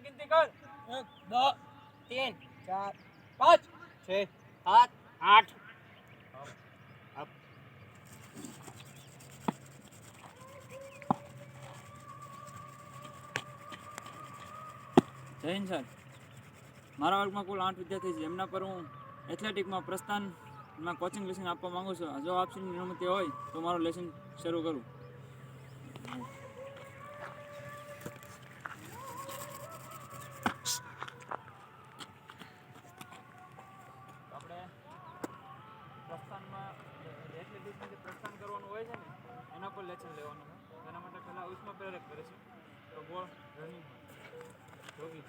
गिनती कर 1 2 3 4 5 6 7 8 अब જય હિન્દ સર. મારા વર્ગમાં કુલ 8 વિદ્યાર્થી છે. એમના પર હું એથ્લેટિકમાં પ્રસ્થાનમાં કોચિંગ લેસન આપવા માંગુ છું. જો આપની અનુમતિ હોય તો મારું લેસન શરૂ કરું. આપણે પ્રસ્થાનમાં એથ્લેટિક્સમાં જે પ્રસ્થાન કરવાનું હોય છે ને એના પર લેસન લેવાનું છે. એના માટે પહેલાં ઉષ્મા પ્રેરક કરે છે તો બોલ રનિંગ જોગિંગ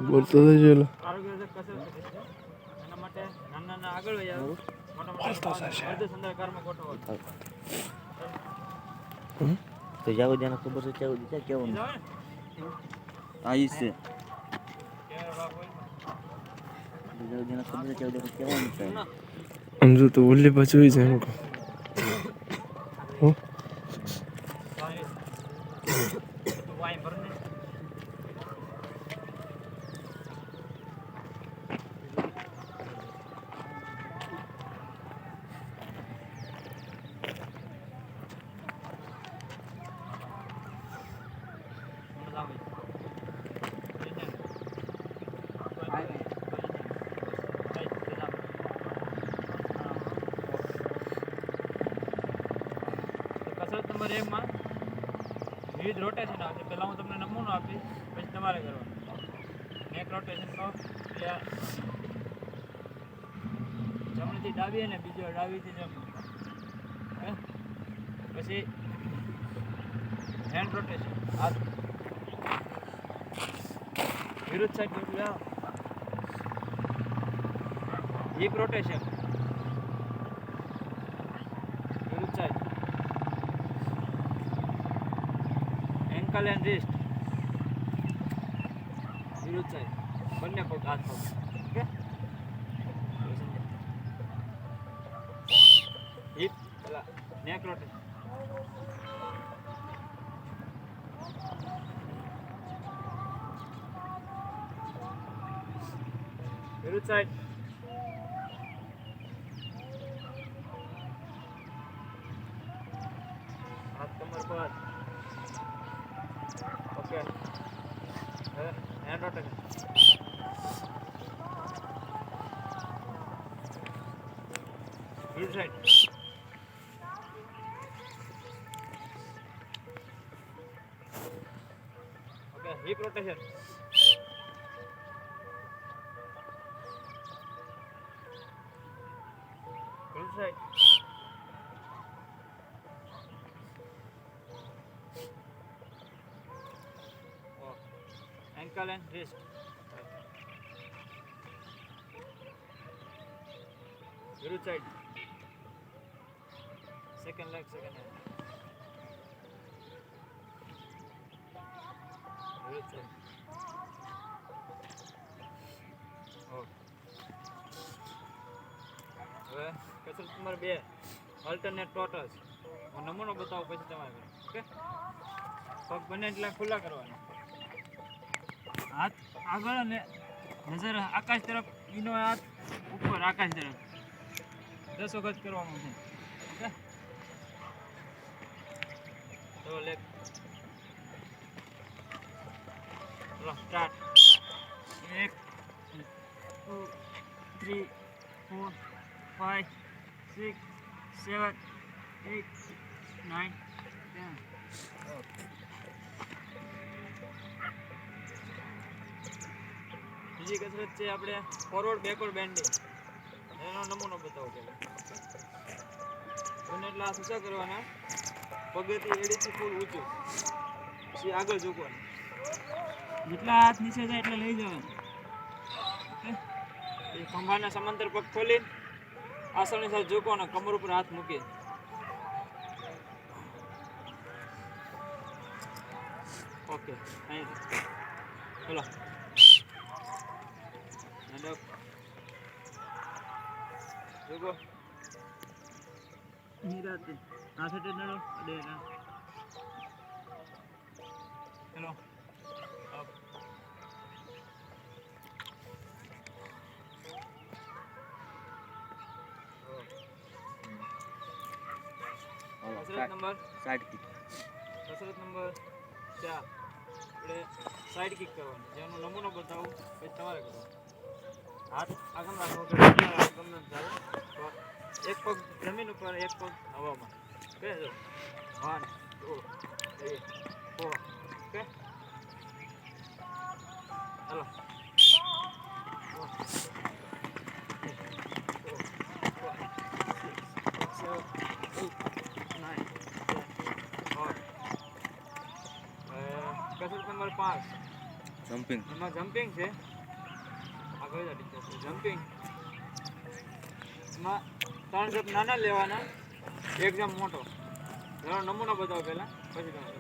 બોલતો જજો આરોગ્ય કસરત છે એના માટે નાના નાના આગળ વહી આવો મોટા મોટા અર્ધ સંધાકારમાં ગોઠવો તો જાવ જાને ખબર છે કેવું આઈ છે જાવ જાને ખબર છે કેવું છે આમ જો તો ઓલી બાજુ હોય છે એમ કહો વાઈ ભરને કસરત નંબર 1 માં વિવિધ રોટેશન આવશે. પહેલાં હું તમને નમૂનો આપીશ, પછી તમારે કરવાનું. નેક રોટેશનનો એટલે જમણીથી ડાબી અને બીજો ડાબીથી જમણી. પછી હેન્ડ રોટેશન, હાથ વિરુદ્ધ સાઈડ જોડું આવો. હિપ રોટેશન વિરુદ્ધ સાઈડ. એન્કલ એન્ડ રિસ્ટ વિરુદ્ધ સાઈડ. બંને પગ હાથ પગ. ઓકે, હિપ પેલા નેક રોટેશન. વિરુદ્ધ સાઈડ. હાથ કમર પર. Okay, hand rotation. વિરુદ્ધ સાઈડ. Okay, hip rotation. વિરુદ્ધ સાઈડ. ankle and wrist. વિરુદ્ધ side. Second leg second hand. વિરુદ્ધ સાઈડ. હવે કસરત નંબર 2 અલ્ટરનેટ ટોટસ. હું નમૂનો બતાવું પછી તમારે કરો. ઓકે, પગ બંને એટલા ખુલ્લા કરવાના, હાથ આગળ અને નજર આકાશ તરફ, એનો હાથ ઉપર આકાશ તરફ 10 વખત કરવાનું છે. ઓકે, તો લેગ ચલો સ્ટાર્ટ. 1 2 3 4 5 6 7 8 9 10. બીજી કસરત છે આપણે ફોરવર્ડ બેકવર્ડ બેન્ડિંગ. એનો નમૂનો બતાવો પહેલા. બંને એટલા ઊંચા કરવાના, પગેથી એડીથી ફૂલ ઊંચું, પછી આગળ ઝૂકવાનું. જેટલા હાથ નીચે જાય એટલે લઈ જવાનું. ઓકે, એ ખંભાના સમાંતર પગ ખોલી આસનની સાથે ઝૂકવાના, કમર ઉપર હાથ મૂકી. ઓકે, અહીં ચલો હેન્ડ ઝૂકો. નિરાતે આ સાથે નડો અડે ના. ચલો અપ. કસરત નંબર 60 કસરત નંબર 4 આપણે સાઈડ કિક કરવાની. જેનો નમૂનો બતાવું પછી તમારે કરવાનો. હાથ આગળ રાખો, ગમે ચાલે. એક પગ જમીન ઉપર, એક પગ હવામાં. ઓકે, જો 1 2 3 4. ઓકે, ચાલો 5 જમ્પિંગ. એમાં જમ્પિંગ છે. આગળ જમ્પિંગ એમાં 3 જપ નાના લેવાના, 1 જપ મોટો. એનો નમૂનો બતાવો પહેલા, પછી તમે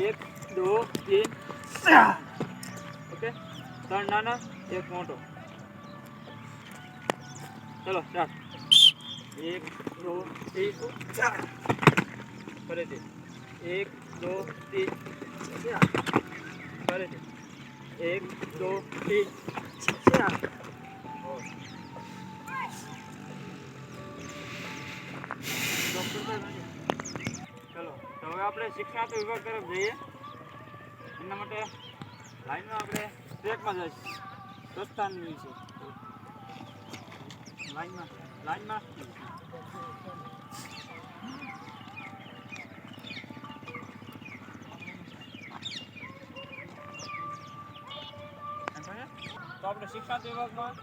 1 2 3 4. ઓકે, 3 નાના 1 મોટો. ચલો સ્ટાર્ટ. 1 2 3 4. ફરીથી 1 2 3 4. ફરીથી 1 2 3 4. ચલો, તો હવે આપણે શિક્ષણાર્થ વિભાગ તરફ જઈએ. એના માટે લાઈનમાં આપણે ટ્રેકમાં જઈશું. પ્રસ્થાન વિશે લાઈનમાં તો આપણે શિક્ષણાર્થ વિભાગમાં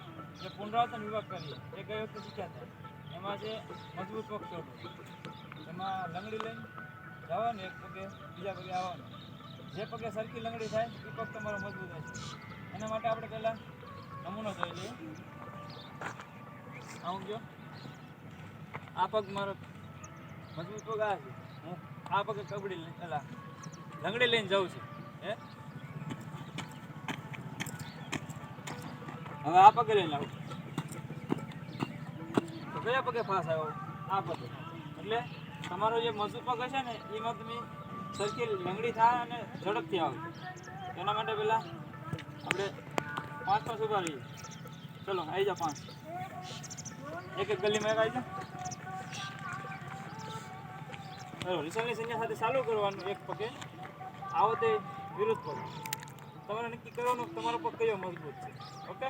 જે પુનરાવર્તન વિભાગ કરીએ એ કઈ વખતે શીખ્યા હતા. એમાં છે મજબૂત પગ શોધો. એમાં લંગડી લઈને જવાનું, એક પગે બીજા પગે આવવાનું. જે પગે સરખી લંગડી થાય એ પગ તમારો મજબૂત હશે. એના માટે આપણે પહેલાં નમૂનો જોઈ લઈએ. આવું ગયો, આ પગ મારો મજબૂત પગ આ છે. હું આ પગે કબડી લઈને પેલા લંગડી લઈને જાઉં છું. હવે આ પગે લઈને આવું તો કયા પગે ફાસ આવ્યો? આ પગે. એટલે તમારો જે મજબૂત પગ હશે ને એમાં તમે સરખી લંગડી થાય અને ઝડપથી આવો. એના માટે પહેલાં આપણે 5 ઊભા રહીએ. ચલો આવી જાઓ 5. એક એક ગલીમાં એક આવી જાઓ. ચલો રિસલની સંજ્ઞા સાથે ચાલુ કરવાનું. એક પગે આવો તે વિરુદ્ધ પગ. તમારે નક્કી કરવાનું તમારો પગ કયો મજબૂત છે. ઓકે,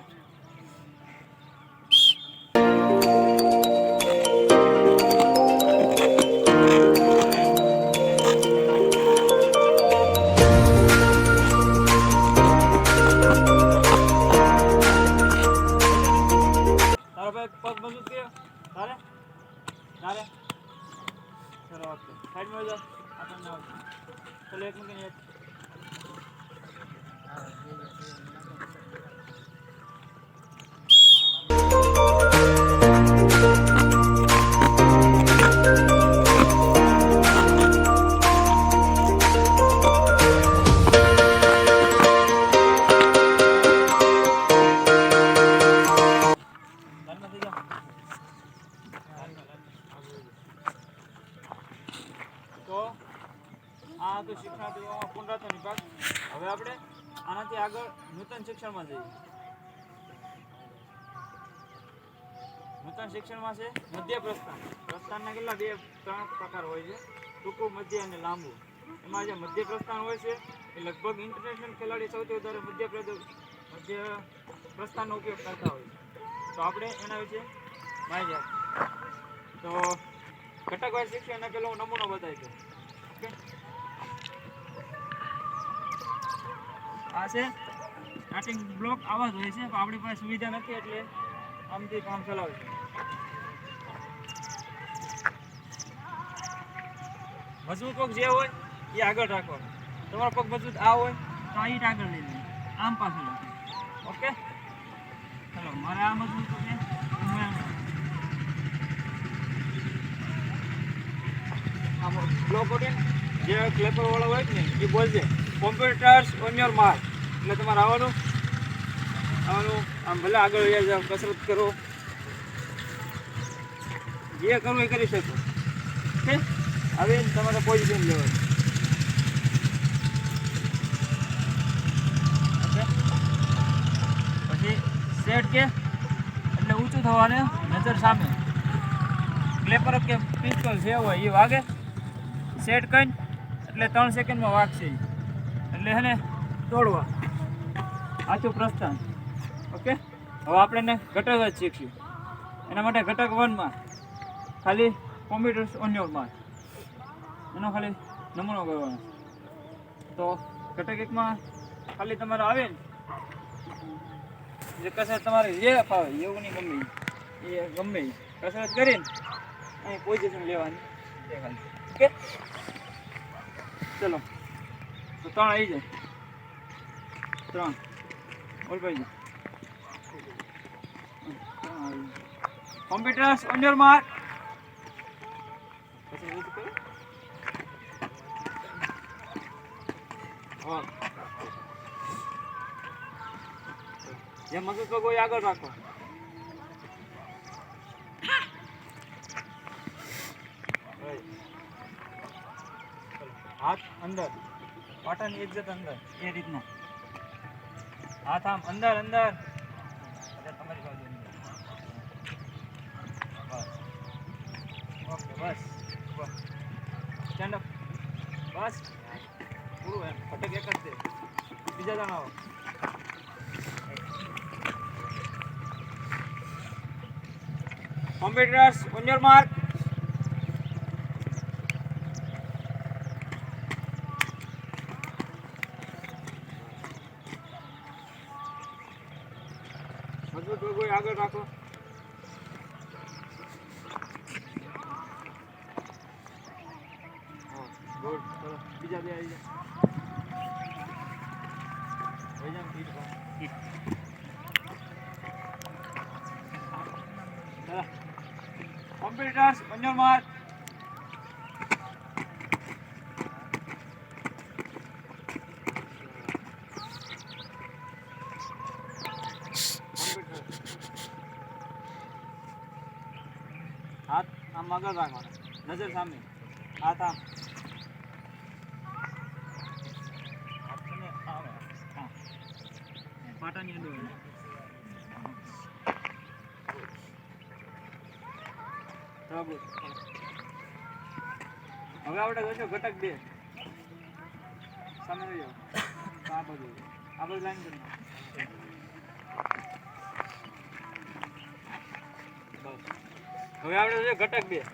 તારો પગ મજબૂત કયો? તારે તારે ચલો ઓકે, સાઈડમાં જાઓ. આપણને આવશે. ચલો એક મૂકીને એક. શિક્ષણમાં જઈએ. નૂતન શિક્ષણમાં છે મધ્ય પ્રસ્થાન. પ્રસ્થાનના કેટલા 2-3 પ્રકાર હોય છે, ટૂંકું, મધ્ય અને લાંબુ. એમાં જે મધ્ય પ્રસ્થાન હોય છે એ લગભગ ઇન્ટરનેશનલ ખેલાડી સૌથી વધારે મધ્ય પ્રસ્થાનનો ઉપયોગ કરતા હોય છે. તો આપણે એના વિશે માહિતી આપીએ. તો ઘટકવાઇઝ શિક્ષણના પેલો હું નમૂનો બતાવી દઉં. ઓકે, આ છે સ્ટાર્ટિંગ બ્લોક. આવા જ હોય છે, પણ આપણી પાસે સુવિધા નથી એટલે આમથી કામ ચલાવે છે. મજબૂત પગ જે હોય એ આગળ રાખવાનો. તમારો પગ મજબૂત આ હોય તો આ ઈટ આગળ લઈ લેવાની, આમ પાછળ રાખવાનું. ઓકે, ચલો મારે આ મજબૂત પગ છે, હું આમ બ્લોક ઓડીને જે ક્લેપર વાળો હોય ને એ બોલશે કોમ્પ્યુટર્સ ઓન યોર માર્ક. એટલે તમારે આવવાનું આમ ભલે આગળ વહી જાઓ, કસરત કરો, જે કરવું એ કરી શકો. ઓકે, હવે તમારે પોઝિશન લેવાનું. ઓકે, પછી સેટ કે એટલે ઊંચું થવાનું, નજર સામે. ક્લેપર કે પિસ્તોલ જે હોય એ વાગે. સેટ કરીને એટલે 3 સેકન્ડમાં વાગશે ઈ. એટલે હે ને દોડવા, આછું પ્રસ્થાન. ઓકે, હવે આપણે એને ઘટક જ શીખશું. એના માટે ઘટક 1માં ખાલી કોમ્પ્યુટર્સ ઓન યોર માર્ક એનો ખાલી નમૂનો કરવાનો. તો ઘટક 1માં ખાલી તમારે આવે ને જે કસરત તમારે જે ફાવે એવું નહીં, ગમે એ કસરત કરીને અહીં પોઝિશન લેવાની એ ખાલી. ઓકે, ચલો તો 3 આવી જાય. 3 ઓલ ભાઈ કોમ્પ્યુટર્સ ઓન યોર માર્ક. પછી રીત કરો. હા, જે મજબૂત પગ હોય આગળ રાખો. હાથ અંદર, પાટાની એક્ઝેક્ટ અંદર, એ રીતના હાથ આમ અંદર અંદર. તમારી બાજુ અંદર. બસ, ઓકે, બસ સ્ટેન્ડ અપ. બસ પૂરું. એમ ફટક એક જ છે. બીજા જણ આવો. Computers on your mark. મજબૂત પગ હોય આગળ રાખો. ગુડ, ચલો બીજા 2 આવી જાય. વહી જાઓ ફીટ પર. ચલો કોમ્પ્યુટર્સ ઓન યોર માર્ક. હાથ આમ આગળ રાખવાનો, નજર સામે. હાથ આમ. હાથને આમ. હા, પાટાની અંદર. બરાબર. હવે આપણે જોઈશું ઘટક 2. સામે લઈ જાઓ. આ બાજુ લાઈન કરી નાખો. બસ. હવે આપણે જોઈએ ઘટક 2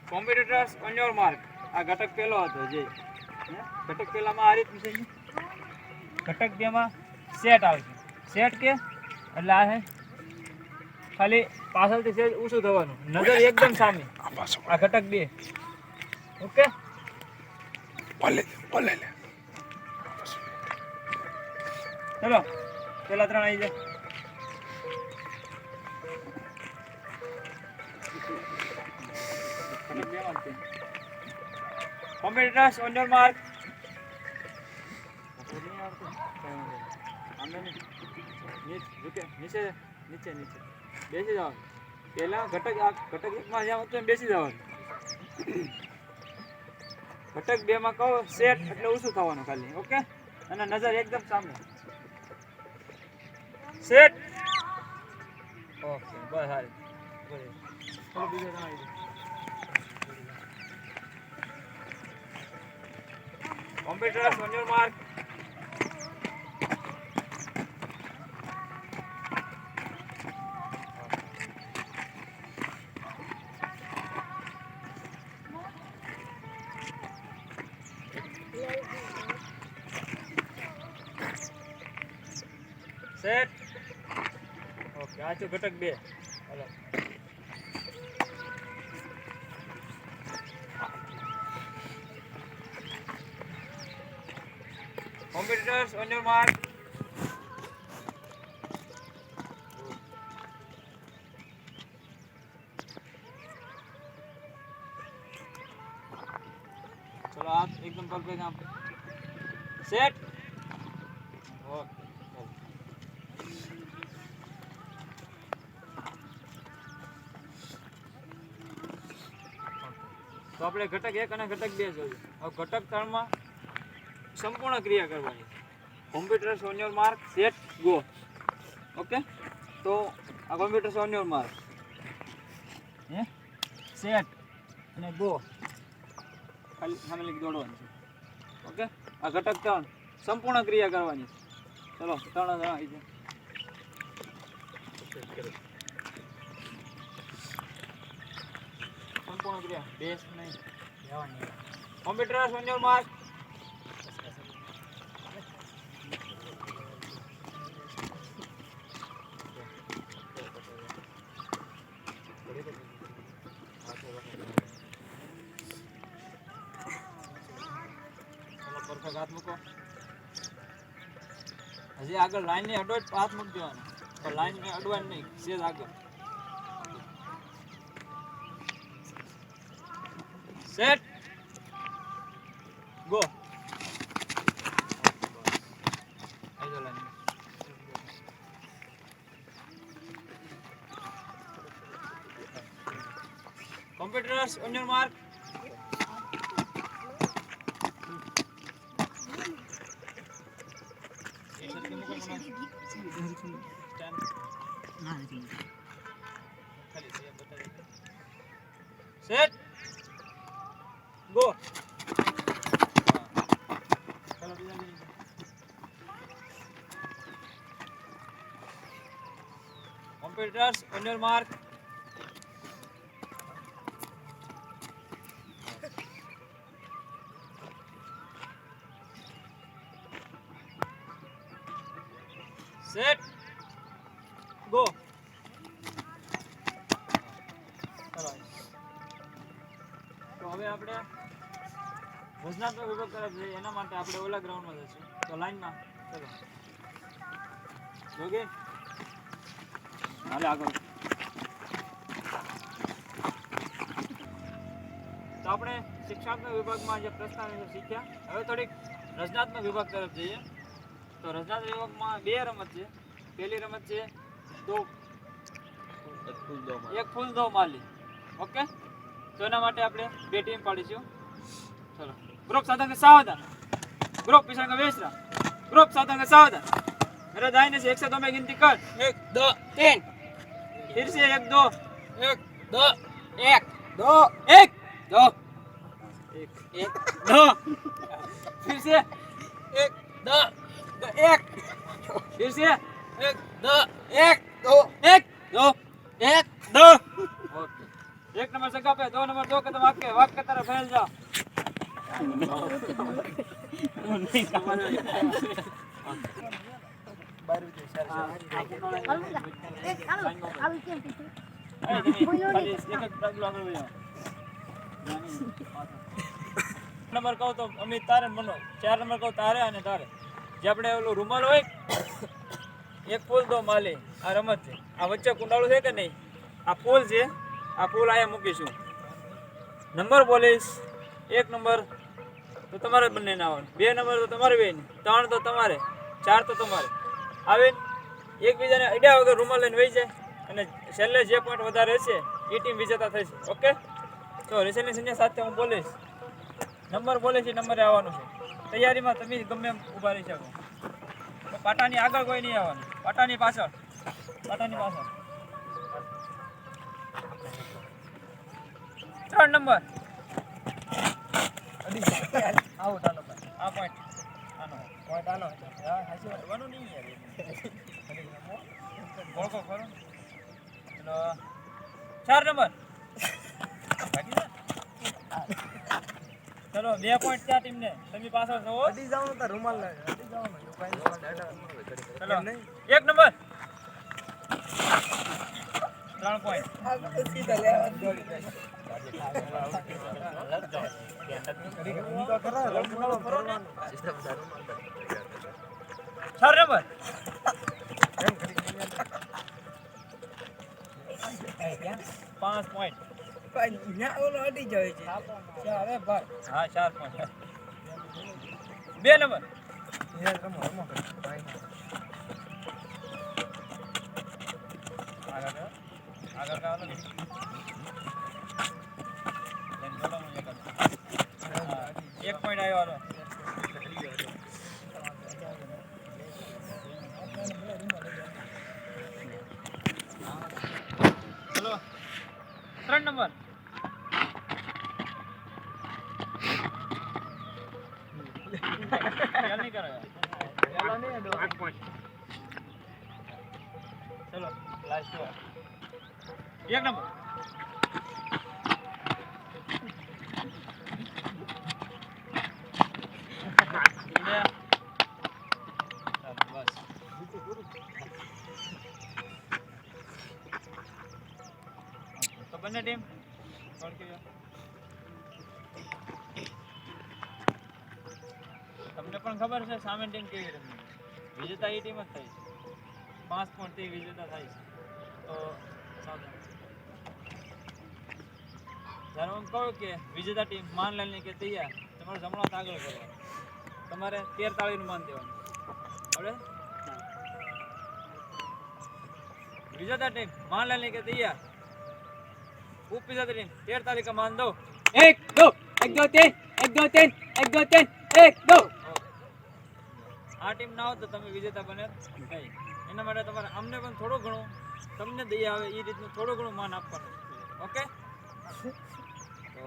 કોમ્પ્યુટર્સ ઓન યોર માર્ક. આ ઘટક પહેલો હતો જે ઘટક પહેલામાં આ રીતનું છે. ઘટક 2માં સેટ આવશે. સેટ કે એટલે આ છે ખાલી પાછળથી સેજ ઊંચું થવાનું, નજર એકદમ સામે. આ ઘટક 2. ઓકે, ચલો પેલા 3 આવી જાય. Computers on your mark. નીચે નીચે નીચે બેસી જવાનું. પહેલા ઘટક 1માં જ્યાં હતું એમ બેસી જવાનું. ઘટક 2માં કહો સેટ એટલે ઊંચું થવાનું ખાલી. ઓકે, અને નજર એકદમ સામે. સેટ ઓકે બસ હારી થોડું બીજું જણાવી દો computers on your mark set okay આ તો ઘટક 2 હાલો competitors on your mark चलो आप एकदम परफेक्ट आप सेट ओके तो આપણે ઘટક 1 અને ઘટક 2 જોયું હવે ઘટક 3 માં સંપૂર્ણ ક્રિયા કરવાની computers on your mark set go okay તો આ કોમ્પ્યુટર્સ ઓન યોર માર્ક હે સેટ અને ગો ખાલી સામે લખી દોડવાનું છે ઓકે આ ઘટક 3 સંપૂર્ણ ક્રિયા કરવાની ચલો 3 આવી જાય સંપૂર્ણ ક્રિયા બેસ નહીં જવાની computers on your mark perfect હાથ મૂકો હજી આગળ લાઈન ને અડો હાથ મૂકી દેવાનો તો લાઈન ને અડવાની નહીં સેજ આગળ સેટ ગો આઈ જો line computers on your mark set go computers on your mark set go તો હવે આપણે રચનાત્મક વિભાગ તરફ જઈએ એના માટે આપણે ઓલા ગ્રાઉન્ડમાં જઈશું તો લાઈનમાં ચલો જોગે હાલે આગળ તો આપણે શિક્ષાત્મક વિભાગમાં જે પ્રશ્ન શીખ્યા હવે થોડીક રચનાત્મક વિભાગ તરફ જઈએ તો રચનાત્મક વિભાગમાં 2 રમત છે પહેલી રમત છે એક ફૂલ દો માલી ઓકે તો એના માટે આપણે 2 ટીમ પાડીશું ચલો ग्रुप साधन सावधान ग्रुप पीछे का वेचना ग्रुप साधन सावधान मेरे दाहिने से 1 से 2 में गिनती कर 1 2 3 फिर से 1 2 1 2 1 2 1 2 1 2 फिर से 1 2 1 फिर से 1 2 1 2 1 2 1 2 ओके 1 नंबर जगह पे 2 नंबर 2 कदम आगे वाक की तरफ फैल जाओ नंबर કહો તો અમિત તારે મનો 4 નંબર કહો તારે અને તારે જે આપણે ઓલો રૂમાલ હોય એક ફૂલ દો માલે આ રમત છે આ વચ્ચે કુંડાળું છે કે નહીં આ ફૂલ છે આ ફૂલ આયા મૂકીશું નંબર બોલીશ 1 નંબર તો તમારે બંને ના આવે 2 નંબર તો તમારે બેન 3 તો તમારે 4 તો તમારે આવે એકબીજાને અડ્યા વગર રૂમાલ લઈને વહી જાય અને છેલ્લે જે પોઈન્ટ વધારે છે એ ટીમ વિજેતા થશે ઓકે તો રેસલની સંજ્ઞા સાથે હું બોલીશ નંબર બોલે છે નંબરે આવવાનું છે તૈયારીમાં તમે ગમે એમ ઊભા રહી શકો પાટાની આગળ કોઈ નહીં આવવાનું, પાટાની પાછળ, પાટાની પાછળ. 3 નંબર. આવો ચાલો ભાઈ. આ પોઈન્ટ આનો પોઈન્ટ આનો યાર હાચી વાત વાનું નહીં યાર. ગોળ ગોળ કરો. ચલો 4 નંબર. બાકી છે? ચલો 2 પોઈન્ટ ત્યાં ટીમને. તમે પાછળ છો. અડી જાવ તો રૂમાલ લાગે અડી જાવ ને ચલો 1 નંબર. 3 પોઈન્ટ. સીધા લેવા દોડી જાય તો ખરા રૂમાલ ફરવાનો 4 નંબર. 5 પોઈન્ટ. ઓલો અડી જાય છે ચાલે ભાઈ હા 4 પોઈન્ટ. 2 નંબર. રમો રમો ભાઈ આગળ કાલો ને. લેન બોલો મને કર. 1 પોઈન્ટ આવ્યો હાલો. ચલો 3 નંબર. ખ્યાલ નહીં કરો યાર. પેલા ને 8 પોઈન્ટ ચલો લાસ્ટ 1 નંબર. બસ તો બંને ટીમ તમને પણ ખબર છે સામે ટીમ કેવી રમી. વિજેતા એ ટીમ જ થાય છે. 5 પોઈન્ટથી વિજેતા થાય છે. તો સાવધાન. જ્યારે હું કહું કે વિજેતા ટીમ માન લઈને કે તૈયાર, તમારે જમણો હાથ આગળ કરવાનો, તમારે 13 તાળીનું માન દેવાનું. હવે વિજેતા ટીમ માન લઈને કે તૈયાર, ઉપવિજેતા ટીમ 13 તાળી का मान दो. 1 2 1 2 3 1 2 3 1 2 3 1 2. આ ટીમ ના હોત તો તમે વિજેતા બને નહીં. એના માટે તમારે અમને પણ થોડું ઘણું તમને દયા આવે એ રીતનું થોડું ઘણું માન આપવાનું. ઓકે, તો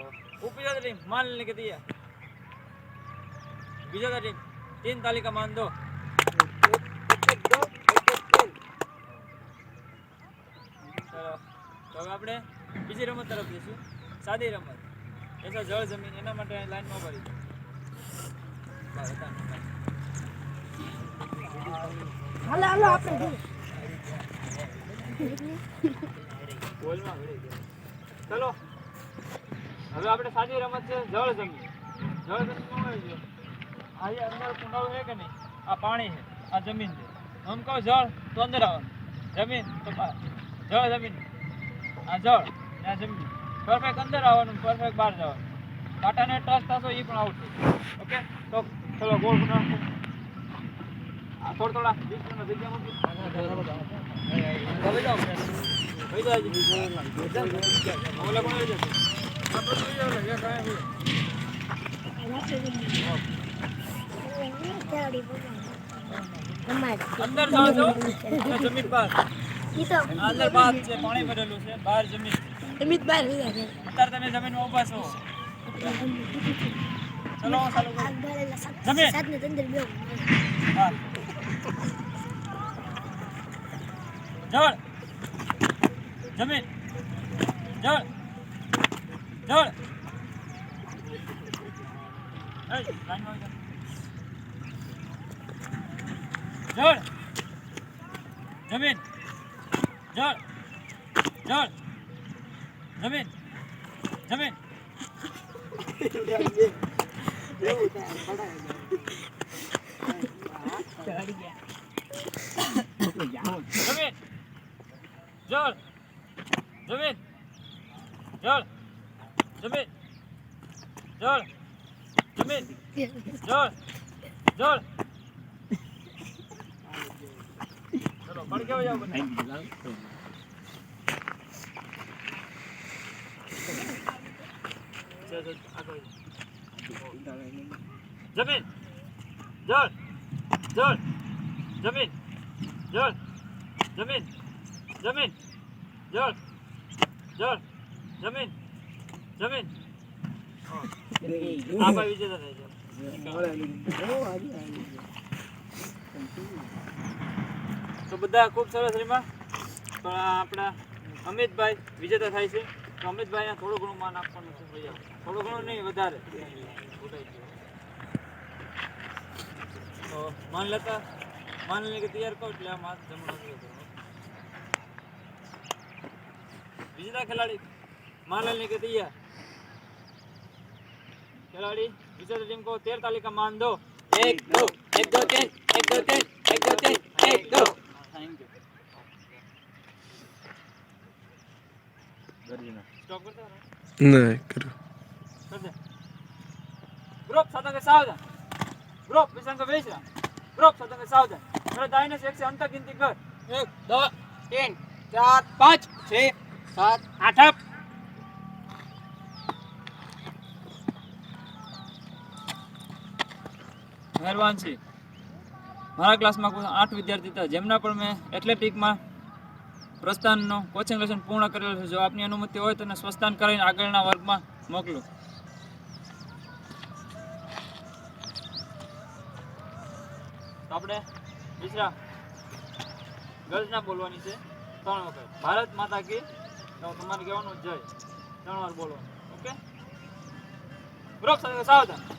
ઉપવિજેતા ટીમ માન લેने के दिया, विजेता टीम 3 ताली का मान दो. ચલો તો હવે આપણે બીજી રમત તરફ જઈશું. સાદી રમત એટલે જળ જમીન. એના માટે લાઈનમાં ભરી ચલો હવે આપણે સાદી રમત છે જળ જમીન. જળ જમીન શું હોય છે? આ જે અંદર કુંડાળું છે કે નહીં, આ પાણી છે, આ જમીન છે. આમ કહો જળ તો અંદર આવવાનું, જમીન તો બહાર. જળ જમીન, આ જળ ને આ જમીન. પરફેક્ટ અંદર આવવાનું, પરફેક્ટ બહાર જવાનું. કાંટાને ટચ થશો એ પણ આઉટ થશે. ઓકે, તો ચલો ગોળ બનાવો. આ થોડા ડિસ્ટન્સમાં જગ્યા મૂકી. હવે જાઓ ભાઈ જાજી. ઓલા કોણ આવી જશે? આપણે તો જાવ લે કાંઈ અંદર જાઓ છો જમીન પર. અંદર બાદ છે, પાણી ભરેલું છે, બહાર જમીન. અત્યારે તમે જમીનમાં ઊભા છો. ચલો ચાલુ કરો. જમીન હા. જળ જમીન, જળ જળ. એ લાઈનમાં આવી જાઓ. જળ જમીન, જળ જળ જમીન, જમીન. જમીન, જળ જમીન, જળ જમીન, જળ જમીન, જળ જળ. ચલો પડી કેવા જાવ બધા. જમીન, જળ જળ જમીન જળ જમીન જમીન જળ જળ જમીન જમીન આ ભાઈ વિજેતા થાય છે તો બધા ખૂબ સરસ રીમાં પણ આપણા અમિતભાઈ વિજેતા થાય છે તો અમિતભાઈને થોડું ઘણું માન આપવાનું છે ભાઈ થોડું ઘણું નહીં વધારે તો માન લઈને કે તૈયાર કહું એટલે આમ હાથ જમણો કર્યો કરો વિજેતા ખેલાડી માનલાલને કે તૈયાર खिलाड़ी विजेता टीम को 13 ताली का मान दो 1 2 1 2 3 1 2 3 1 2 3 1 2 थैंक यू स्टॉप करते हैं નહીં કર્યું कर दे ग्रुप सातों के सावधान ग्रुप विषम का बेचना ग्रुप सातों के सावधान मेरे दाहिने से 1 से अंत तक गिनती कर 1 2 3 4 5 6 7 8 up મહેરબાન છે મારા ક્લાસમાં કુલ 8 વિદ્યાર્થી હતા જેમના પણ મેં એથ્લેટિકમાં પ્રસ્થાનનો કોચિંગ લેશન પૂર્ણ કરેલું છે જો આપની અનુમતિ હોય તો સ્વસ્થાન કરીને આગળના વર્ગમાં મોકલો તો આપણે બીજા ગર્લ્સના બોલવાની છે 3 વખત ભારત માતા કી તો તમારે કહેવાનું જય 3 વાર બોલવાનું ઓકે ગ્રુપ સાથે સાવધાન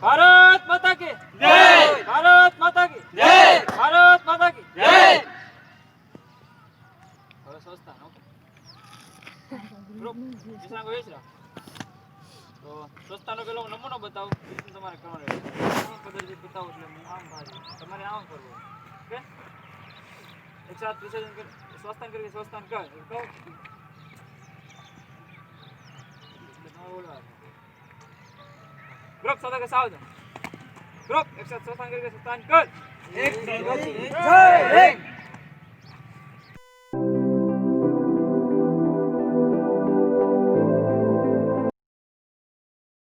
भारत माता की जय भारत माता की जय भारत माता की जय और स्वस्थान ओके ग्रुप जिसना कोई है तो સ્વસ્થતાનો પેલો નમૂનો બતાવો એટલે તમારે કરવાનો છે પદ્ધતિ બતાવો એટલે હું આમ ભાઈ તમારે આમ કરવું ઓકે એક સાથ વિસર્જન કર સ્વસ્થાન કરી સ્વસ્થાન કર કહો ग्रुप सादा के सावधान ग्रुप एक साथ स्वस्थान करके स्वस्थान कर 1 2 3 जय